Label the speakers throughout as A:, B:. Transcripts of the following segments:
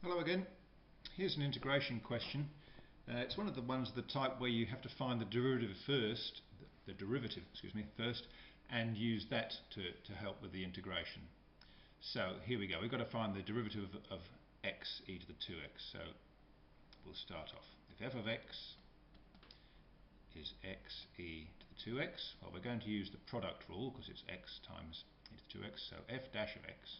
A: Hello again. Here's an integration question. It's one of the ones of the type where you have to find the derivative first, first, and use that to help with the integration. So here we go. We've got to find the derivative of x e to the 2x. So we'll start off. If f of x is x e to the 2x, well, we're going to use the product rule because it's x times e to the 2x. So f dash of x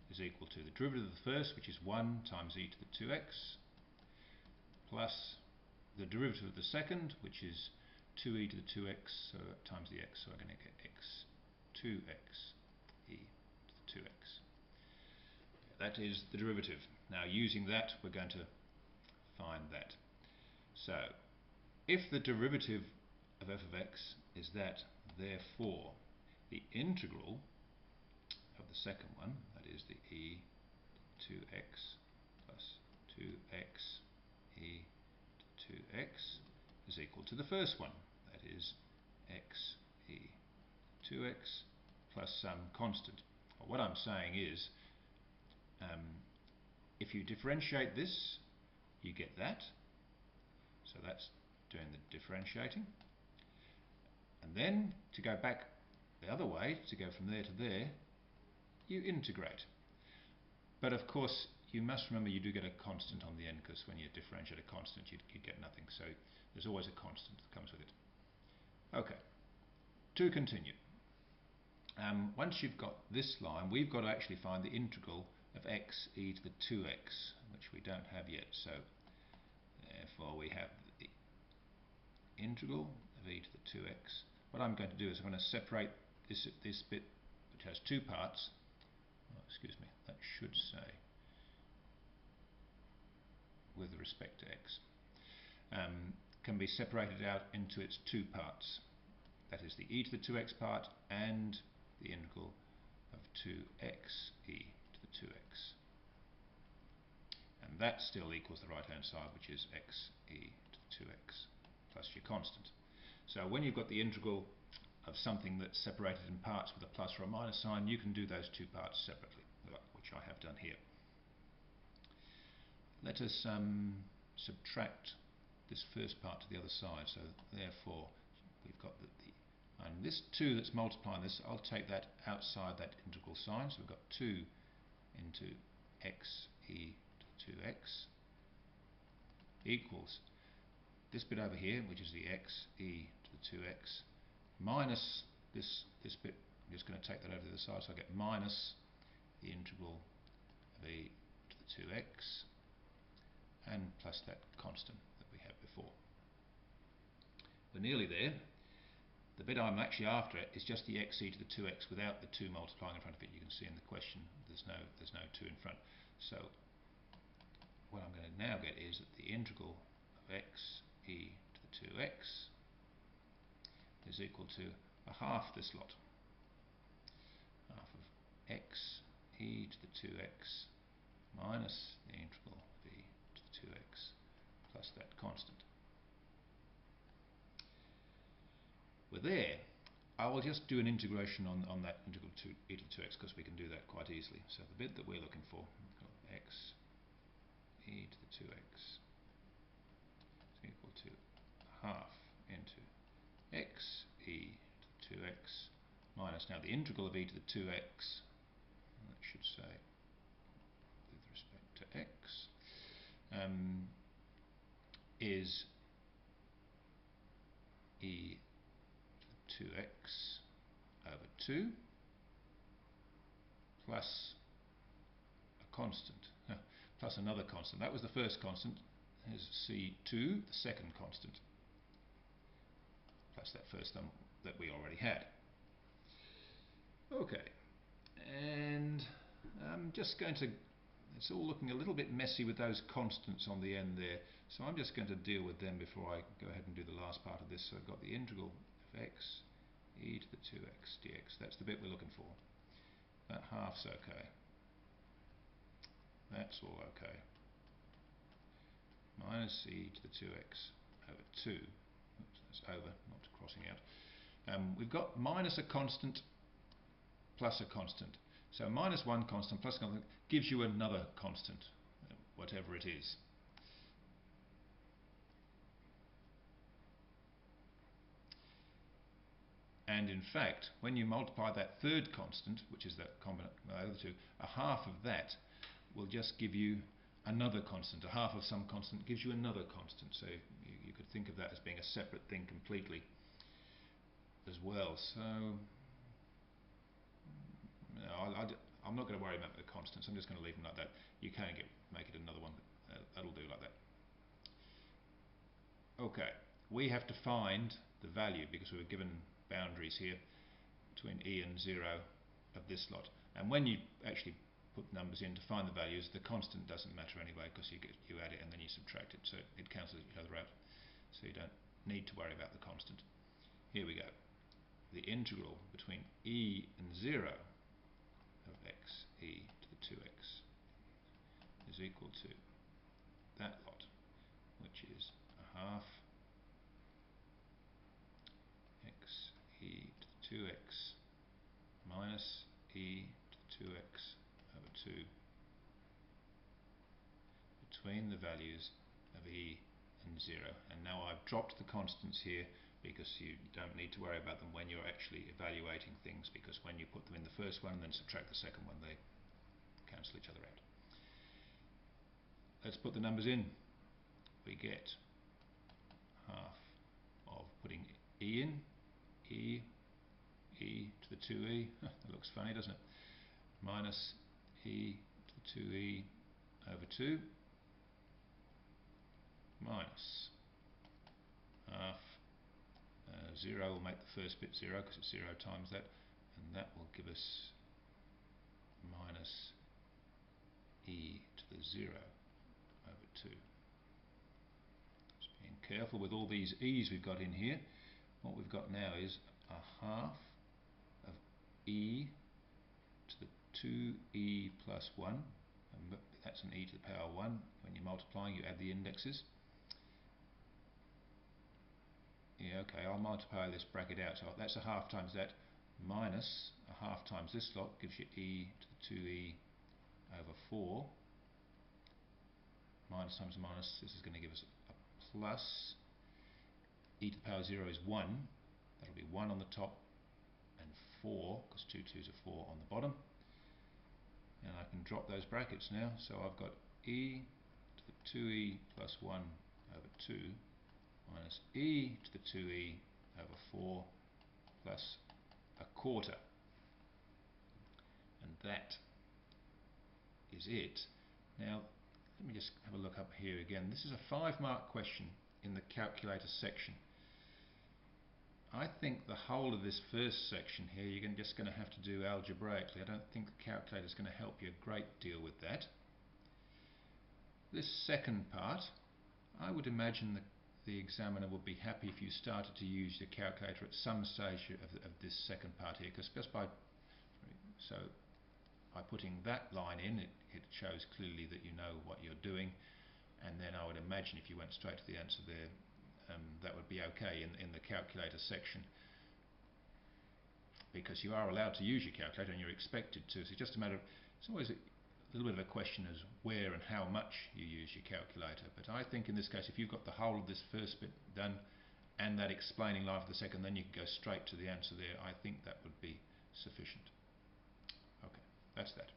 A: is equal to the derivative of the first, which is 1 times e to the 2x, plus the derivative of the second, which is 2e to the 2x times the x, so I'm going to get x 2x e to the 2x. That is the derivative. Now using that, we're going to find that. So if the derivative of f of x is that, therefore the integral of the second one, that is the e to 2x plus 2x e to 2x, is equal to the first one, that is x e to 2x plus some constant. Well, what I'm saying is if you differentiate this, you get that. So that's doing the differentiating. And then to go back the other way, to go from there to there, you integrate. But of course you must remember you do get a constant on the end, because when you differentiate a constant you get nothing, so there's always a constant that comes with it. Okay, to continue. Once you've got this line, we've got to actually find the integral of x e to the 2x, which we don't have yet. So therefore we have the integral of e to the 2x. What I'm going to do is I'm going to separate this bit, which has two parts. That should say with respect to x, can be separated out into its two parts. That is the e to the 2x part and the integral of 2x e to the 2x. And that still equals the right hand side, which is x e to the 2x plus your constant. So when you've got the integral of something that's separated in parts with a plus or a minus sign, you can do those two parts separately, which I have done here. Let us subtract this first part to the other side. So therefore we've got and this 2 that's multiplying this, I'll take that outside that integral sign. So we've got 2 into x e to 2x equals this bit over here, which is the x e to the 2x, minus this bit. I'm just going to take that over to the side, so I get minus the integral of e to the 2x and plus that constant that we had before. We're nearly there. The bit I'm actually after is just the x e to the 2x without the 2 multiplying in front of it. You can see in the question there's no 2 in front. So what I'm going to now get is that the integral of x e to the 2x is equal to a half this lot, half of x e to the 2x minus the integral of e to the 2x plus that constant. We're there. I will just do an integration on that integral to e to the 2x, because we can do that quite easily. So the bit that we're looking for, x e to the 2x is equal to half into x e to the 2x minus, now the integral of e to the 2x, that should say with respect to x, is e to the 2x over 2 plus a constant, plus another constant. That was the first constant. Here's c2, the second constant, plus that first one that we already had. Okay, and I'm just going to, it's all looking a little bit messy with those constants on the end there, so I'm just going to deal with them before I go ahead and do the last part of this. So I've got the integral of x e to the 2x dx. That's the bit we're looking for. That half's okay. That's all okay. Minus e to the 2x over 2. Oops, that's over, not crossing out. We've got minus a constant plus a constant. So minus one constant plus constant gives you another constant, whatever it is. And in fact, when you multiply that third constant, which is that combination of the other two, a half of that will just give you another constant. A half of some constant gives you another constant. So you could think of that as being a separate thing completely as well. So no, I'm not going to worry about the constants. I'm just going to leave them like that. You can make it another one. That'll do like that. Okay, we have to find the value because we were given boundaries here between e and 0 of this lot. And when you actually put numbers in to find the values, the constant doesn't matter anyway because you add it and then you subtract it, so it cancels each other out. So you don't need to worry about the constant. Here we go. The integral between e and 0 of x, e to the 2x, is equal to that lot, which is a half x e to the 2x minus e to the 2x over 2 between the values of e and 0. And now I've dropped the constants here because you don't need to worry about them when you're actually evaluating things, because when you put them in the first one and then subtract the second one, they cancel each other out. Let's put the numbers in. We get half of putting e in, e to the 2e, that looks funny, doesn't it, minus e to the 2e over 2 minus half 0 will make the first bit 0 because it's 0 times that, and that will give us minus e to the 0 over 2. Just being careful with all these e's we've got in here. What we've got now is a half of e to the 2e plus 1, and that's an e to the power 1. When you're multiplying, you add the indexes. Yeah, okay, I'll multiply this bracket out. So that's a half times that, minus a half times this lot gives you e to the 2e over 4. Minus times minus, this is going to give us a plus. E to the power 0 is 1. That'll be 1 on the top and 4, because 2 2's are 4 on the bottom. And I can drop those brackets now. So I've got e to the 2e plus 1 over 2 minus e to the 2e over 4 plus a quarter. And that is it. Now, let me just have a look up here again. This is a 5-mark question in the calculator section. I think the whole of this first section here you're just going to have to do algebraically. I don't think the calculator is going to help you a great deal with that. This second part, I would imagine the examiner would be happy if you started to use your calculator at some stage of this second part here, because just by putting that line in, it shows clearly that you know what you're doing, and then I would imagine if you went straight to the answer there, that would be okay in the calculator section, because you are allowed to use your calculator and you're expected to. So it's just a matter of, it's always a little bit of a question as where and how much you use your calculator. But I think in this case, if you've got the whole of this first bit done and that explaining line for the second, then you can go straight to the answer there. I think that would be sufficient. Okay, that's that.